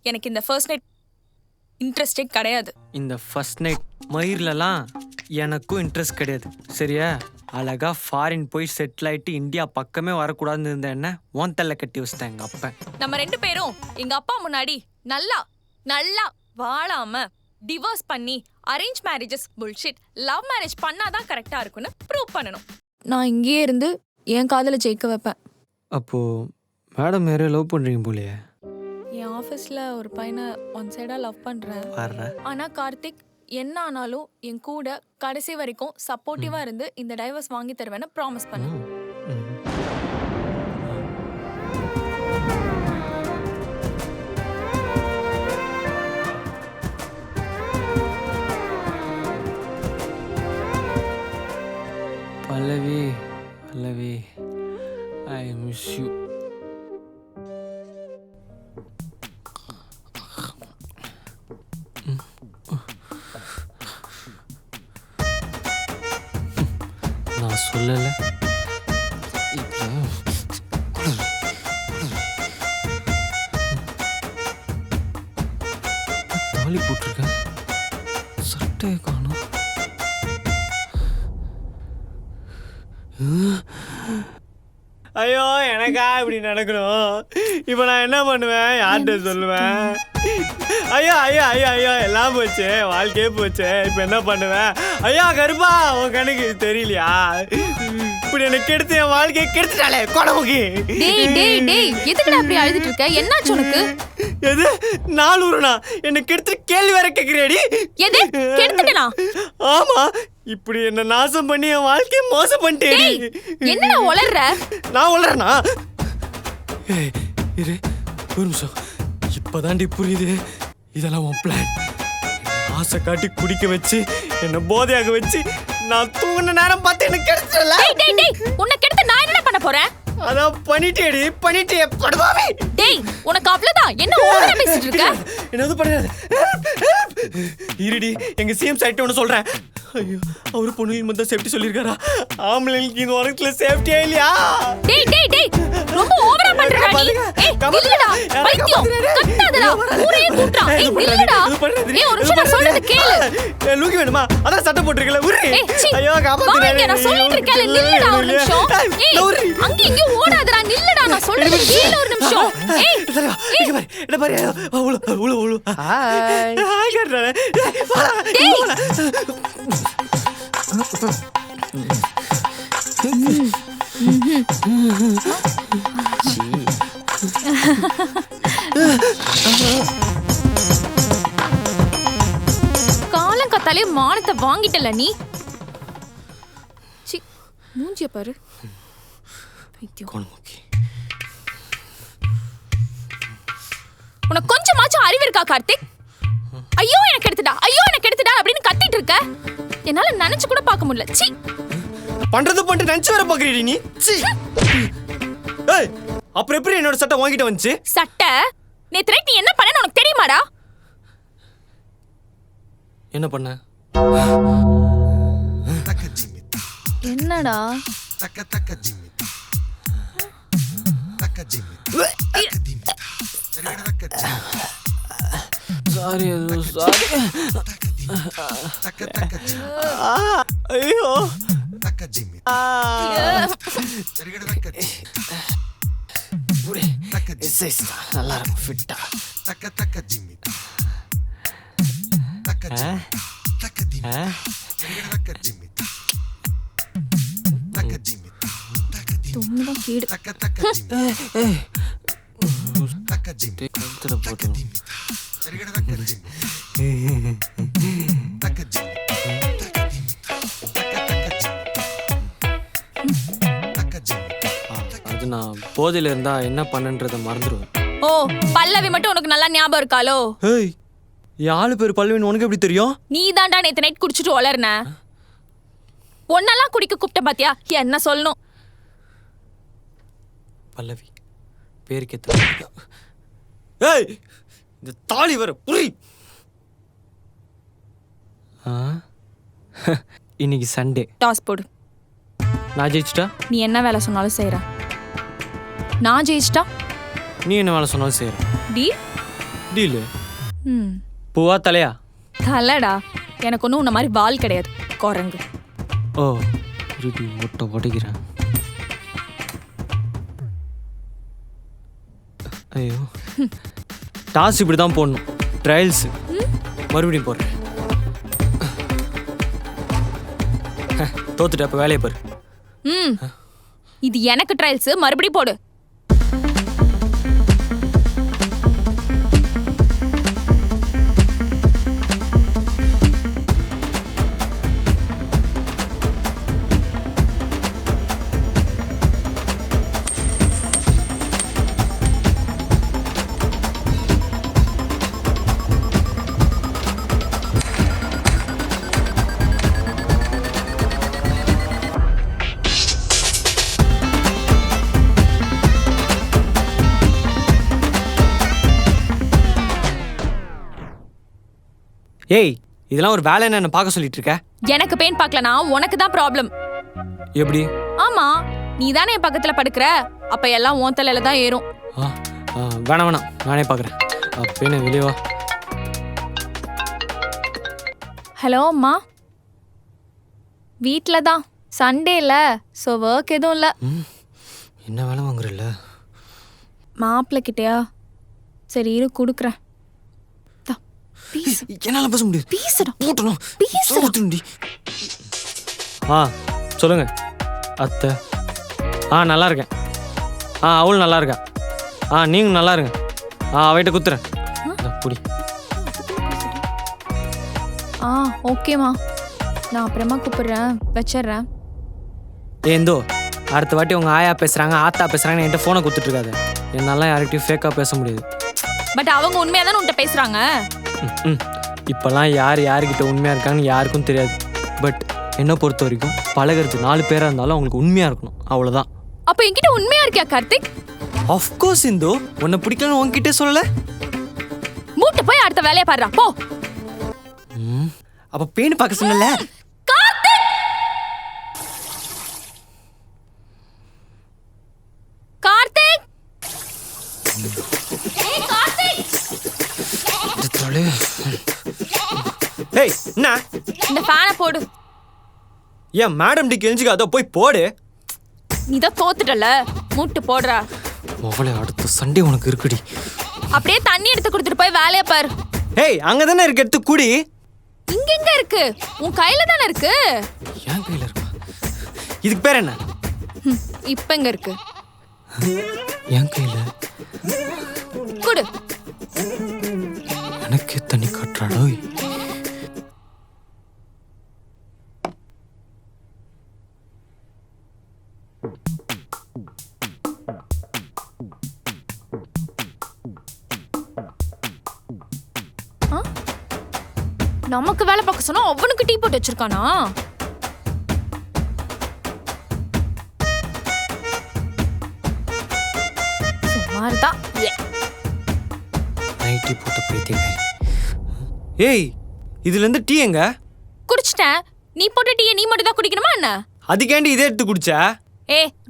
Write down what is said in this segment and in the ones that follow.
எனக்கு இந்த first night இன்ட்ரெஸ்டே கிடையாது. இந்த ஃபர்ஸ்ட் நைட் மயிர்லலாம் எனக்கும் இன்ட்ரெஸ்ட் கிடையாது. சரியா? அழகா ஃபாரின் போய் செட்டில் ஆயிட்டு இந்தியா பக்கமே வரக்கூடாதுன்னு இருந்த என்ன ஓன் தள்ள கட்டி வச்சிட்டேன் எங்க அப்பா. நம்ம 2 பேரும் எங்க அப்பா முன்னாடி நல்லா நல்லா வாழாம டிவோர்ஸ் பண்ணி arrange marriages bullshit love marriage பண்ணாதான் கரெக்டா இருக்கும்னு ப்ரூவ் பண்ணணும். நான் இங்கேயே இருந்து என் காதலை ஜெயிக்க வைப்பேன். அப்போ மேடம் யாரையும் லவ் பண்றீங்க போலயே? என் ஆஃபீஸில் ஒரு பையனை ஒன் சைடாக லவ் பண்ணுறேன். ஆனால் கார்த்திக் என்ன ஆனாலும் என் கூட கடைசி வரைக்கும் சப்போர்ட்டிவாக இருந்து இந்த டைவர்ஸ் வாங்கி தருவேன்னு ப்ராமிஸ் பண்ணேன். பல்லவி பல்லவி ஐ மிஸ் யூ. நான் சொல்லல தாலி போட்டிருக்கேன், சட்டையை காணும். ஐயோ எனக்கா இப்படி நடக்கணும்? இப்போ நான் என்ன பண்ணுவேன்? யார்கிட்ட சொல்லுவேன்? ஐயோ ஐயோ ஐயோ ஐயோ எல்லாம் போச்சு, வாழ்க்கையே போச்சு. இப்போ என்ன பண்ணுவேன்? ஐயா கருப்பா, உன் கணக்கு தெரியலையா? இப்படி எனக்கு கெடுத்து என் வாழ்க்கையை கெடுத்துட்டாலே கொடமுகி. எதுக்குடா அப்படி அழுதுட்டு இருக்க? என்னாச்சு உனக்கு? எது நாலூறுனா என்ன கெடுத்து கேள்வி வேற கேக்குறேடி? எது கெடுத்துட்டேனா? ஆமா, இப்படி என்ன நாசம் பண்ணி என் வாழ்க்கையை மோசம் பண்ணிட்டேடி. என்னடா உளறற? நான் உளறனா? இரு ஒரு நிமிஷம், இப்பதாண்டி புரியுது இதெல்லாம் உன் பிளான். ஆசை காட்டி குடிக்க வச்சு என்ன போதையாக வச்சு நான் தூங்கின நேரம் பார்த்து எனக்கு கெடுத்துடல. உன்னை கெடுத்து நான் என்ன பண்ண போறேன்? அதான் பண்ணிட்டேடி, பண்ணிட்டே படுவாவே. டேய் உனக்கு அவ்வளவுதான், என்ன ஓவரா பேசிட்டு இருக்க? என்னது பண்ணாத இருடி, எங்க சிஎம் சைட் ஒன்று சொல்றேன். ஐயோ, அவரு பொண்ணுங்களுக்கு மட்டும் சேஃப்டி சொல்லியிருக்காரா? ஆம்பளைங்களுக்கு இந்த உலகத்துல சேஃப்டியா இல்லையா? டேய் டேய் டேய் ரொம்ப ஓவரா பண்றடா நீ. இல்லடா பைத்தியம், கத்தாதடா, ஊரே கூட்றா. இல்லடா ஏய் ஒரு நிமிஷம் நான் சொல்றது கேளு. லூக்கி வேணுமா? அதான் சட்டை போட்டுருக்கல உரு. ஐயோ காப்பாத்துறேன், நான் சொல்லிட்டு இருக்கேன். நில்லுடா ஒரு நிமிஷம். ஏய் அங்க இங்க ஓடாதடா, நில்லுடா நான் சொல்றது கேளு ஒரு நிமிஷம். ஏய் இங்க பாரு, என்ன பாரு, உளு உளு. Hi hi கர்றா. காலம் கத்தாலே மானத்தை வாங்கிட்டல நீ. சி மூஞ்சிய பாரு. உனக்கு கொஞ்சமாச்சும் அறிவு இருக்கா கார்த்திக்? ஐயோ எனக்கு எடுத்துடா, ஐயோ எனக்கு எடுத்துடா அப்படின்னு கத்திட்டு இருக்க. என்னால நினைச்சு கூட பார்க்க முடியல. சி பண்றது பண்ணிட்டு நினைச்சு வர பாக்குறீ நீ. சி ஏய், அப்புறம் எப்படி என்னோட சட்டை வாங்கிட்டு வந்துச்சு? சட்டை நேத்து நீ என்ன பண்ண உனக்கு தெரியுமாடா? என்ன பண்ண? என்னடா? Sorry sorry. ஐயோ நல்லா இருக்கும் ஃபிட்டா. அது நான் போதையில இருந்தா என்ன பண்ணன்றத மறந்துடுவேன். ஓ பல்லவி மட்டும் உனக்கு நல்லா ஞாபகம் இருக்காலோ? ஏய், யாழு பேர் பல்லவின்னு உனக்கு எப்படி தெரியும்? நீ தாண்டா நேத்து நைட் குடிச்சிட்டு வளர்ன. ஒன்னெல்லாம் குடிக்க கூப்பிட்ட பாத்தியா? என்ன சொல்லணும்? பல்லவி பேருக்கு. ஏய், இந்த தாலி வர புரி. இன்னைக்கு சண்டே. டாஸ் போடு. நான் ஜெயிச்சிட்டா நீ என்ன வேலை சொன்னாலும் செய்யற. நான் ஜெயிச்சிட்டா நீ என்ன வேலை சொன்னாலும் செய்யற. டீல்? டீலு ம் பூவா தலையா? தலடா, எனக்கு ஒன்றும் உன்ன மாதிரி வால் கிடையாது, குரங்கு. ஓ இருடி முட்டை உடைக்கிறேன். ஐயோ டாஸ் இப்படி தான் போடணும். ட்ரையல்ஸ் மறுபடியும் போடுறேன். தோத்துட்டு அப்போ வேலையை பாரு. ம் இது எனக்கு ட்ரையல்ஸ், மறுபடியும் போடு. ஏய் இதெல்லாம் ஒரு வேலை என்ன பார்க்க சொல்லிட்டு இருக்க? எனக்கு பெயின் பார்க்கலனா உனக்கு தான் ப்ராப்ளம். எப்படி? ஆமா, நீ தானே என் பக்கத்துல படுக்கிற, அப்ப எல்லாம் உன் தலையில தான் ஏறும். வேணாம் வேணாம், நானே பார்க்குறேன். அப்பேன்னு வெளியே வா. ஹலோ அம்மா, வீட்டில் தான், சண்டேல, ஸோ ஒர்க் எதுவும் இல்லை. என்ன வேலை வாங்குறல்ல? மாப்பிள்ளை கிட்டயா? சரி இரு கொடுக்குறேன். என்னால் பேச முடியாது. பேசுடா மூட்டணும் பேசுடா. ஊட்டுண்டி. சொல்லுங்க அத்தை. நல்லா இருக்கேன். அவளும் நல்லா இருக்கா. நீங்கள் நல்லா இருங்க. அவகிட்ட குத்துறேன். புடி. ஓகேம்மா, நான் அப்புறமா கூப்பிடுறேன், வச்சிடுறேன். ஏந்தோ அடுத்த வாட்டி உங்கள் ஆயா பேசுகிறாங்க, ஆத்தா பேசுகிறாங்கன்னு என்கிட்ட ஃபோனை கொடுத்துட்டு இருக்காது. என்னால் யார்கிட்டையும் ஃபேக்காக பேச முடியாது. பட் அவங்க உண்மையாக தானே உன்கிட்ட பேசுகிறாங்க. இப்போல்லாம் யார் யாருக்கிட்ட உண்மையாக இருக்காங்கன்னு யாருக்கும் தெரியாது. பட் என்னை பொறுத்த வரைக்கும் பழகிறது 4 பேராக இருந்தாலும் அவங்களுக்கு உண்மையாக இருக்கணும், அவ்வளோதான். அப்போ என்கிட்ட உண்மையா இருக்கியா கார்த்திக்? ஆஃப்கோர்ஸ் இந்தோ, உன்னை பிடிக்கலன்னு உன்கிட்டே சொல்லலை. மூட்டை போய் அடுத்த வேலையை பாடுறா போ. அப்போ பேணு பார்க்க சொன்னல. கார்த்திக், ஏய் என்ன இந்த ஃபேனை போடு. ஏன் மேடம் டி கெஞ்சிக்காதோ, போய் போடு. நீ தான் தோத்துட்டல, மூட்டு போடுறா. அவளே அடுத்த சண்டே உனக்கு இருக்குடி. அப்படியே தண்ணி எடுத்து கொடுத்துட்டு போய் வேலையை பாரு. ஏய் அங்கே தானே இருக்கு, எடுத்து குடி. இங்க எங்க இருக்கு? உன் கையில தானே இருக்கு. என் கையில இருக்கா? இதுக்கு பேர் என்ன? இப்ப எங்க இருக்கு? என் கையில குடு. எனக்கே தண்ணி காட்டுறாடோ. நமக்கு வேலை பார்க்க சொன்னா அவனுக்கு டீ போட்டு வச்சிருக்கானா? சுமார்தான். நைட்டி போட்டு பைத்தியக்காரி. ஏய் இதுல இருந்து டீ எங்க? குடிச்சிட்டேன். நீ போட்ட டீயை நீ மட்டும் தான் குடிக்கணுமா என்ன? அதுக்கேண்டி இதே எடுத்து குடிச்சா?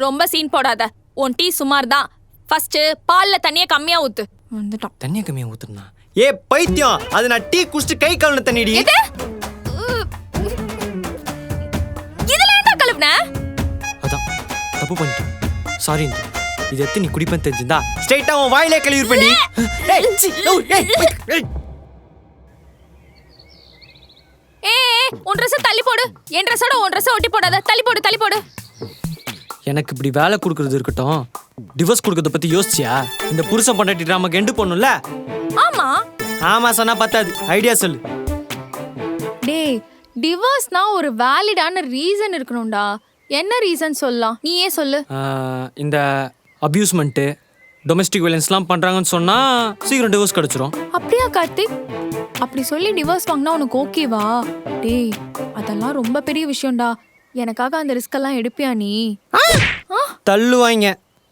ரொம்ப சீன் போடாத. உன் டீ சுமார் தான். ஃபர்ஸ்ட் பால்ல தண்ணியை கம்மியா ஊத்து. வந்துட்டான். தண்ணியை கம்மியா ஊத்துனா? பைத்தியம், அது நான் டீ குடிச்சிட்டு கை கழுவுன தண்ணிடி. இதுல என்ன கழுவுன? அதான் தப்பு பண்ணிட்டேன். சாரி. இது எத்து நீ குடிப்பேன்னு தெரிஞ்சிருந்தா ஸ்ட்ரைட்டா உன் வாயிலே கழுவிருப்பேன்டி. உன் ட்ரெஸ் தள்ளி போடு. என் ட்ரெஸ்ஸோட உன் ட்ரெஸ் ஒட்டி போடாத. தள்ளி போடு, தள்ளி போடு. எனக்கு இப்படி வேலை கொடுக்கறது இருக்கட்டும், டிவோர்ஸ் கொடுக்கறத பத்தி யோசிச்சியா? இந்த புருஷன் பொண்டாட்டி நமக்கு எண்டு பண்ணும்ல. ஆமா சொன்னா பத்தாது, ஐடியா சொல்லு. டேய், டிவோர்ஸ்னா ஒரு வேலிடான ரீசன் இருக்கணும்டா. என்ன ரீசன் சொல்லலாம், நீயே சொல்லு. இந்த அபியூஸ்மெண்ட்டு, டொமஸ்டிக் வயலன்ஸ்லாம் பண்றாங்கன்னு சொன்னா சீக்கிரம் டிவோர்ஸ் கிடைச்சிரும். அப்படியா கார்த்திக்? அப்படி சொல்லி டிவோர்ஸ் வாங்கினா உனக்கு ஓகேவா? டேய் அதெல்லாம் ரொம்ப பெரிய விஷயம்டா. எனக்காக அந்த ரிஸ்க் எல்லாம் எடுப்பியா நீ? தள்ளுவாங்க.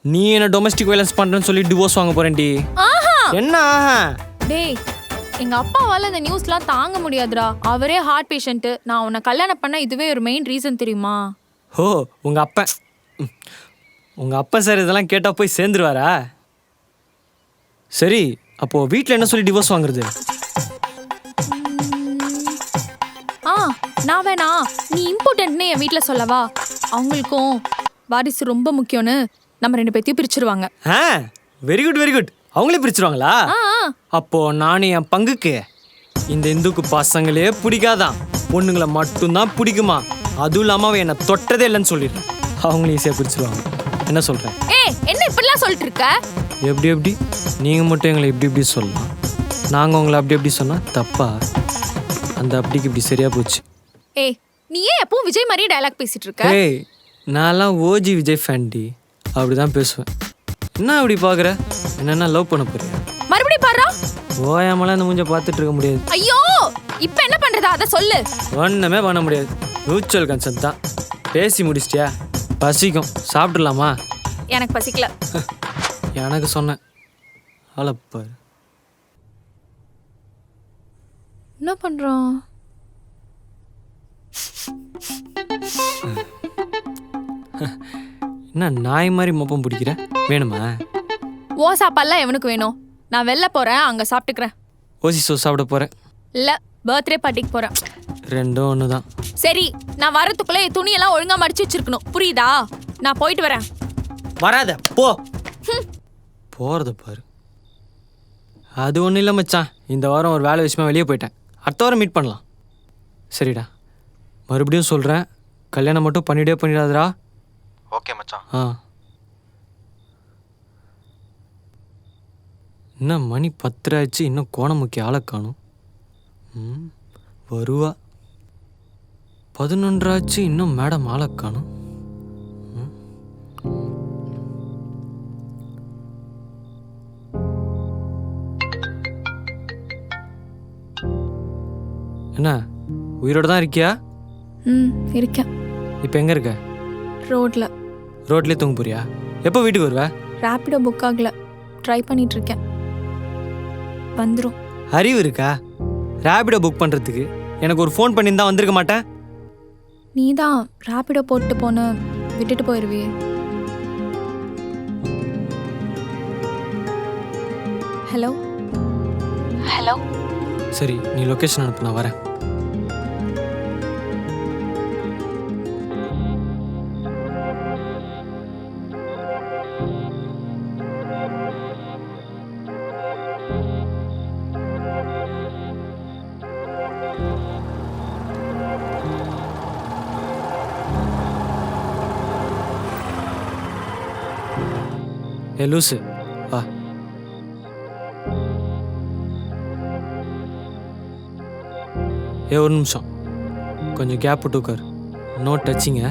நீ என்ன டொமஸ்டிக் வயலன்ஸ் பண்றேன்னு சொல்லி டிவோர்ஸ் வாங்க போறேன்டி. என்ன? டேய் எங்க அப்பாவால இந்த நியூஸ்லாம் தாங்க முடியாதுடா. அவரே ஹார்ட் பேஷண்ட். நான் உன்னை கல்யாணம் பண்ண இதுவே ஒரு மெயின் ரீசன் தெரியுமா? ஓ உங்க அப்பா சார் இதெல்லாம் கேட்டா போய் சேர்ந்துருவாரா? சரி அப்போது வீட்டில் என்ன சொல்லி டிவோர்ஸ் வாங்குறது? நான் வேணா நீ இம்பார்ட்டன்ட்னு என் வீட்டில் சொல்லவா? அவங்களுக்கும் வாரிசு ரொம்ப முக்கியம்னு நம்ம 2 பேர்த்தையும் பிரிச்சிருவாங்க. Very good very good. அவங்களே பிரிச்சிருவாங்களா? அப்போது நானும் என் பங்குக்கு இந்த இந்துக்கு பசங்களே பிடிக்காதான், பொண்ணுங்களை மட்டும்தான் பிடிக்குமா, அதுவும் இல்லாமல் அவன் என்னை தொட்டதே இல்லைன்னு சொல்லிடுறேன். அவங்களும் ஈஸியாக பிரிச்சிருவாங்க. என்ன சொல்கிறேன்? என்ன இப்படிலாம் சொல்லிட்டு இருக்க? எப்படி நீங்கள் மட்டும் எங்களை இப்படி சொல்லலாம், நாங்கள் உங்களை அப்படி சொன்னால் தப்பா? அந்த அப்படிக்கு இப்படி சரியா போச்சு. நீ ஏன் எப்பவும் விஜய் மாதிரியே டயலாக் பேசிட்டு இருக்க? நான்லாம் ஓஜி விஜய் ஃபேன்டி, அப்படிதான் பேசுவேன். என்ன அப்படி பார்க்குற? என்னென்ன லவ் பண்ண போறியா? மறுபடியும் பாரு. ஓயாமலாம் இந்த மூஞ்ச பார்த்துட்டு இருக்க முடியாது. ஐயோ, இப்போ என்ன பண்றதா அதை சொல்லு. ஒன்றுமே பண்ண முடியாது, மியூச்சுவல் கன்சென்ட் தான். பேசி முடிச்சிட்டியா? பசிக்கும், சாப்பிடலாமா? எனக்கு பசிக்கல. எனக்கு சொன்னேன் அழப்பாரு. என்ன பண்றோம்? என்ன நாய் மாதிரி மொப்பம் பிடிக்கிற? வேணுமா? ஓ சாப்பாடுலாம் எவனுக்கு வேணும்? நான் வெளில போறேன், அங்க சாப்பிட்டுக்கிறேன். ஓசி சோ சாப்பிட போறேன். இல்ல, பர்த்டே பார்ட்டிக்கு போறேன். ரெண்டும் ஒன்று தான். சரி, நான் வரதுக்குள்ள என் துணியெல்லாம் ஒழுங்கா மடிச்சு வச்சிருக்கணும், புரியுதா? நான் போயிட்டு வரேன். வராத போ. போறத பாரு. அது ஒன்றும் இல்லை மச்சான், இந்த வாரம் ஒரு வேலை விஷயமா வெளியே போயிட்டேன். அடுத்த வாரம் மீட் பண்ணலாம். சரிடா, மறுபடியும் சொல்கிறேன், கல்யாணம் மட்டும் பண்ணிடாதடா. ஓகே மச்சான். என்ன மணி 10 ஆச்சு, இன்னும் கோணமுக்கி ஆளை காணும். வருவா. 11 ஆச்சு, இன்னும் மேடம் ஆளை காணும். என்ன உயிரோட தான் இருக்கியா? இருக்கேன். இப்போ எங்கே இருக்க? ரோட்லேயே தூங்க போறியா? எப்போ வீட்டுக்கு வருவ? ரேப்பிடோ புக் ஆகல, ட்ரை பண்ணிட்டு இருக்கேன். வந்துடும். அறிவு இருக்கா? ரேப்பிடோ புக் பண்ணுறதுக்கு எனக்கு ஒரு ஃபோன் பண்ணியிருந்தா வந்திருக்க மாட்டேன். நீ தான் ரேப்பிடோ போட்டு போன விட்டுட்டு போயிடுவியே. ஹலோ. சரி, நீ லொக்கேஷன் அனுப்பு, நான் வரேன். லூசு வா. ஒரு நிமிஷம், கொஞ்சம் கேப் விட்டு உட்கார். நோ டச்சிங்க.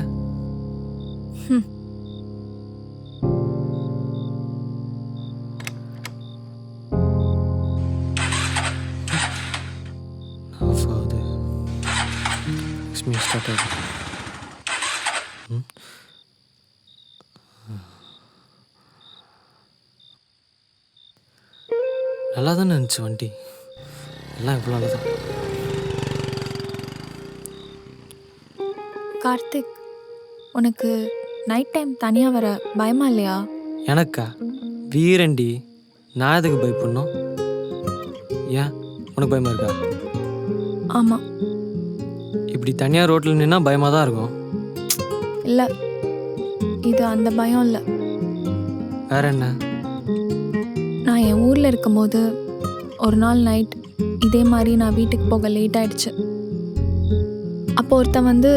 ஸ்டார்ட் ஆகுது. நல்லா தானே இருந்துச்சு வண்டி, எல்லாம் இவ்வளோ நல்லதான். கார்த்திக், உனக்கு நைட் டைம் தனியாக வர பயமா இல்லையா? எனக்கா? வீரண்டி, நான் எதுக்கு பயப்படணும்? ஏன் உனக்கு பயமா இருக்கா? ஆமாம். இப்படி தனியாக ரோட்டில் நின்னா பயமாக தான் இருக்கும். இல்லை, இது அந்த பயம் இல்லை. வேற என்ன? நான் என் ஊரில் இருக்கும்போது ஒரு நாள் நைட் இதே மாதிரி நான் வீட்டுக்கு போக லேட் ஆயிடுச்சு. அப்போ ஒருத்தன் வந்து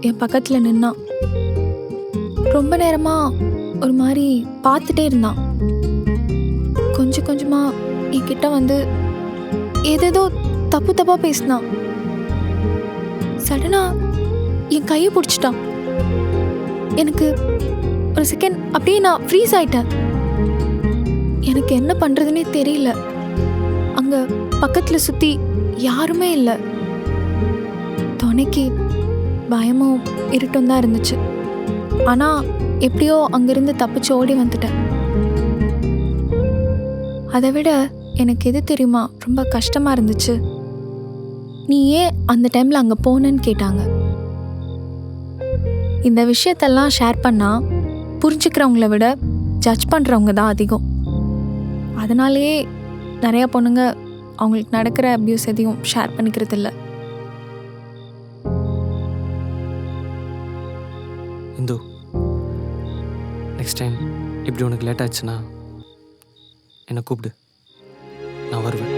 என் பக்கத்தில் நின்னான். ரொம்ப நேரமாக ஒரு மாதிரி பார்த்துட்டே இருந்தான். கொஞ்சம் கொஞ்சமாக என்கிட்ட வந்து ஏதேதோ தப்பாக பேசினான். சடனாக என் கையை பிடிச்சிட்டான். எனக்கு ஒரு செகண்ட் அப்படியே நான் ஃப்ரீஸ் ஆயிட்டேன். எனக்கு என்ன பண்ணுறதுனே தெரியல. அங்கே பக்கத்தில் சுற்றி யாருமே இல்லை. துணைக்கு பயமும் இருட்டும் தான் இருந்துச்சு. ஆனால் எப்படியோ அங்கேருந்து தப்பிச்சு ஓடி வந்துட்டேன். அதை விட எனக்கு எது தெரியுமா ரொம்ப கஷ்டமாக இருந்துச்சு? நீ ஏன் அந்த டைமில் அங்கே போனேன்னு கேட்டாங்க. இந்த விஷயத்தெல்லாம் ஷேர் பண்ணால் புரிஞ்சுக்கிறவங்கள விட ஜட்ஜ் பண்ணுறவங்க தான் அதிகம். அதனாலேயே நிறைய பொண்ணுங்க அவங்களுக்கு நடக்கிற அப்யூஸ் எதையும் ஷேர் பண்ணிக்கிறது இல்லை. இந்து, நெக்ஸ்ட் டைம் இப்படி உனக்கு லேட் ஆச்சுன்னா என்னை கூப்பிடு, நான் வருவேன்.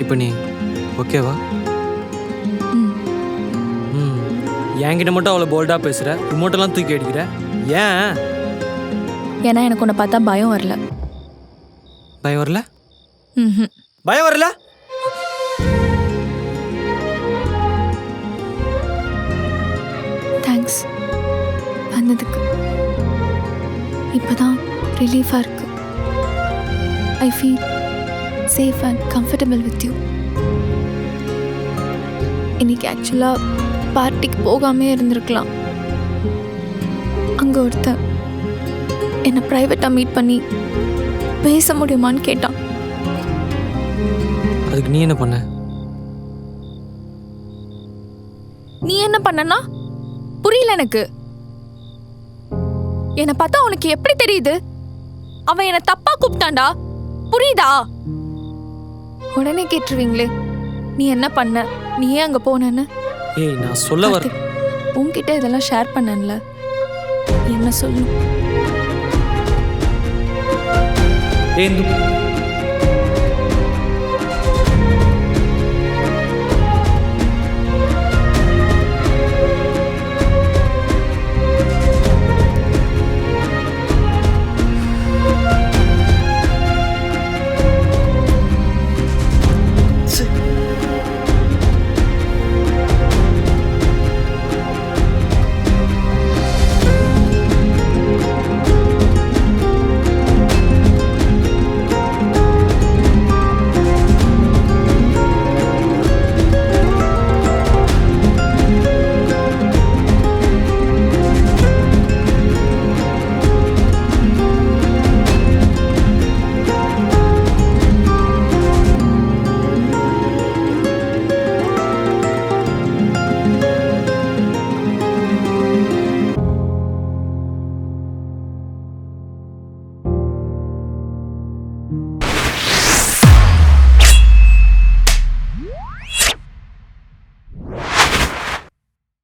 இப்போ நீ ஓகேவா? என்கிட்ட மட்டும் அவ்வளோ போல்டாக பேசுகிற, ரிமோட்டெல்லாம் தூக்கி அடிக்கிற, ஏன்? ஏன்னா எனக்கு உன்னை பார்த்தா பயம் வரல. பயம் வரல? ம். பயம் வரல? தேங்க்ஸ் வந்ததுக்கு. இப்போதான் ரிலீஃபாக இருக்கு. I feel safe and comfortable with you. இன்னைக்கு ஆக்சுவலாக பார்ட்டிக்கு போகாமே இருந்திருக்கலாம். அங்கே ஒருத்தன் என்னை ப்ரைவேட்டாக மீட் பண்ணி பேச முடியுமான்னு கேட்டான். அதுக்கு நீ என்ன பண்ண? நீ என்ன பண்ணனா? புரியல எனக்கு. என்னை பார்த்தா உனக்கு எப்படி தெரியுது? அவன் என்னை தப்பா கூப்பிட்டான்டா, புரியுதா? உடனே கேட்டுருவீங்களே நீ என்ன பண்ண, நீ ஏன் அங்கே போனேன்னு. ஏய், நான் சொல்ல வர உன்கிட்ட இதெல்லாம் ஷேர் பண்ணல, என்ன சொல்லு? ஏந்து